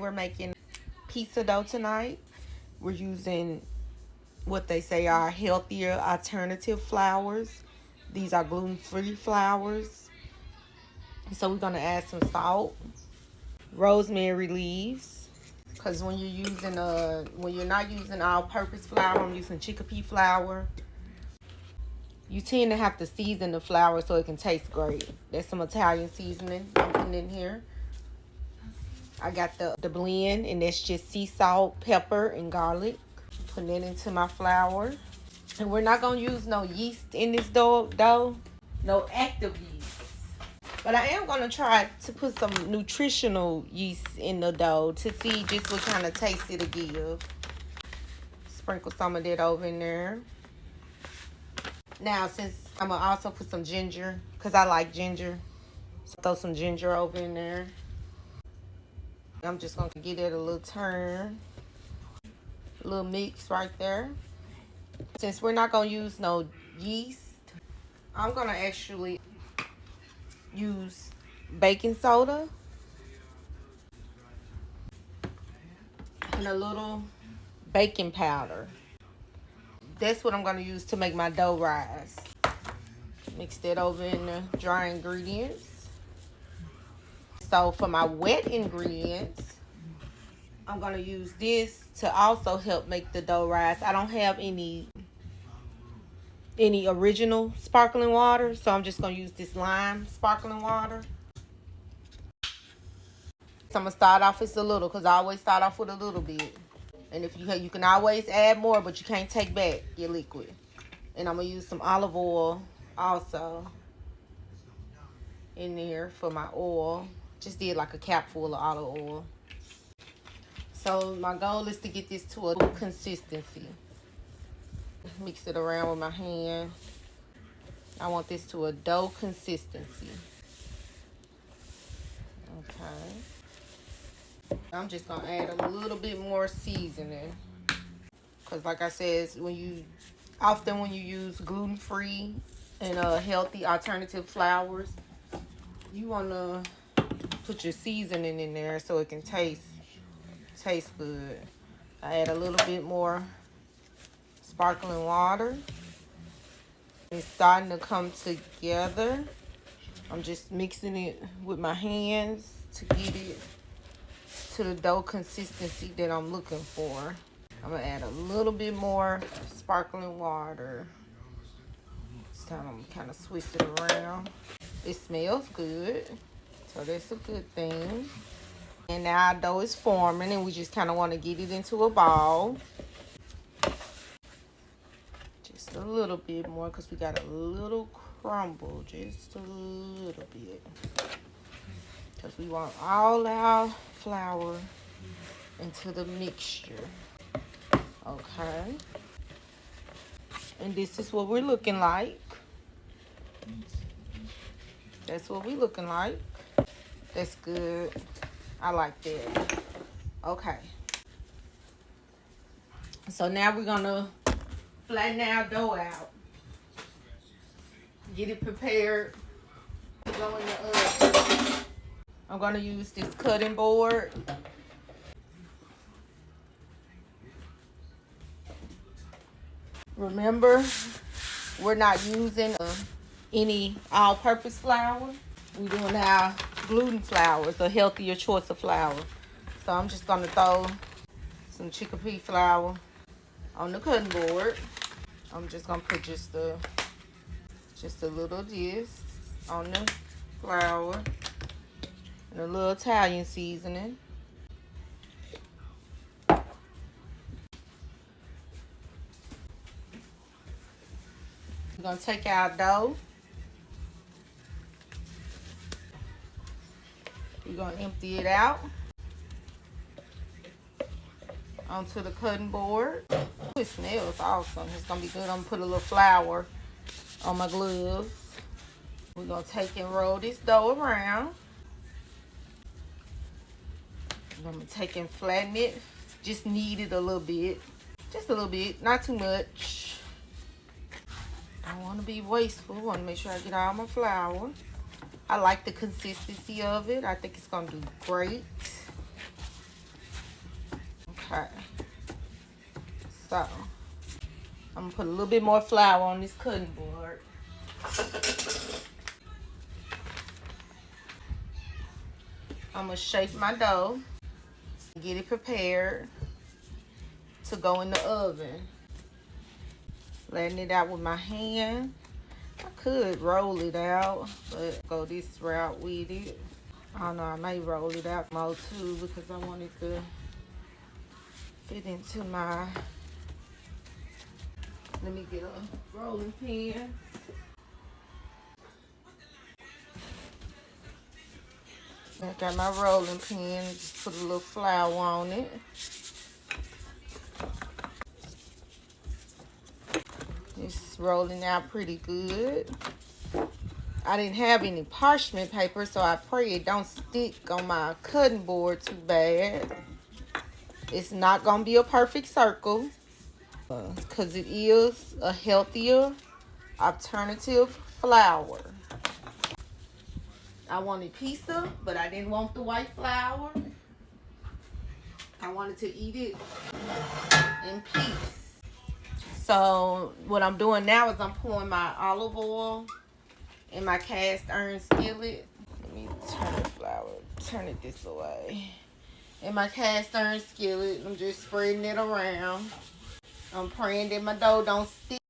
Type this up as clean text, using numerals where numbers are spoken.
We're making pizza dough tonight. We're using what they say are healthier alternative flours. These are gluten-free flours. So we're gonna add some salt, rosemary leaves, because when you're not using all-purpose flour, I'm using chickpea flour. You tend to have to season the flour so it can taste great. There's some Italian seasoning I'm putting in here. I got the blend, and that's just sea salt, pepper, and garlic. Putting it into my flour. And we're not going to use no yeast in this dough. No active yeast. But I am going to try to put some nutritional yeast in the dough to see just what kind of taste it'll give. Sprinkle some of that over in there. Now, since I'm going to also put some ginger, because I like ginger. So throw some ginger over in there. I'm just going to give it a little turn. A little mix right there. Since we're not going to use no yeast, I'm going to actually use baking soda and a little baking powder. That's what I'm going to use to make my dough rise. Mix that over in the dry ingredients. So for my wet ingredients, I'm going to use this to also help make the dough rise. I don't have any original sparkling water, so I'm just going to use this lime sparkling water. So I'm going to start off with a little, because I always start off with a little bit. And if you can always add more, but you can't take back your liquid. And I'm going to use some olive oil also in there for my oil. Just did like a cap full of olive oil. So my goal is to get this to a consistency. Mix it around with my hand. I want this to a dough consistency. Okay. I'm just going to add a little bit more seasoning. Because like I said, when you use gluten-free and healthy alternative flours, you want to put your seasoning in there so it can taste good. I add a little bit more sparkling water. It's starting to come together. I'm just mixing it with my hands to get it to the dough consistency that I'm looking for. I'm going to add a little bit more sparkling water. This time I'm kind of switch it around. It smells good, so that's a good thing. And now our dough is forming, and we just kind of want to get it into a ball. Just a little bit more, because we got a little crumble, just a little bit. Because we want all our flour into the mixture. Okay. And this is what we're looking like. That's what we're looking like. That's good. I like that. Okay. So now we're going to flatten our dough out. Get it prepared to go in the oven. I'm going to use this cutting board. Remember, we're not using any all-purpose flour. We're doing our gluten flour. It's a healthier choice of flour. So I'm just going to throw some chickpea flour on the cutting board. I'm just going to put just a little of this on the flour and a little Italian seasoning. We're going to take our dough. We're going to empty it out onto the cutting board. It smells awesome. It's going to be good. I'm going to put a little flour on my gloves. We're going to take and roll this dough around. I'm going to take and flatten it. Just knead it a little bit. Just a little bit. Not too much. I don't want to be wasteful. I want to make sure I get all my flour. I like the consistency of it. I think it's going to do great. Okay. So, I'm gonna put a little bit more flour on this cutting board. I'm gonna shake my dough, get it prepared to go in the oven. Flatten it out with my hand. I could roll it out, but go this route with it. I don't know, I may roll it out more too because I want it to fit into my, let me get a rolling pin. I got my rolling pin, just put a little flour on it. It's rolling out pretty good. I didn't have any parchment paper, so I pray it don't stick on my cutting board too bad. It's not gonna be a perfect circle because it is a healthier alternative flour. I wanted pizza, but I didn't want the white flour. I wanted to eat it in peace. So what I'm doing now is I'm pouring my olive oil in my cast iron skillet. Let me turn the flour, turn it this way. In my cast iron skillet, I'm just spreading it around. I'm praying that my dough don't stick.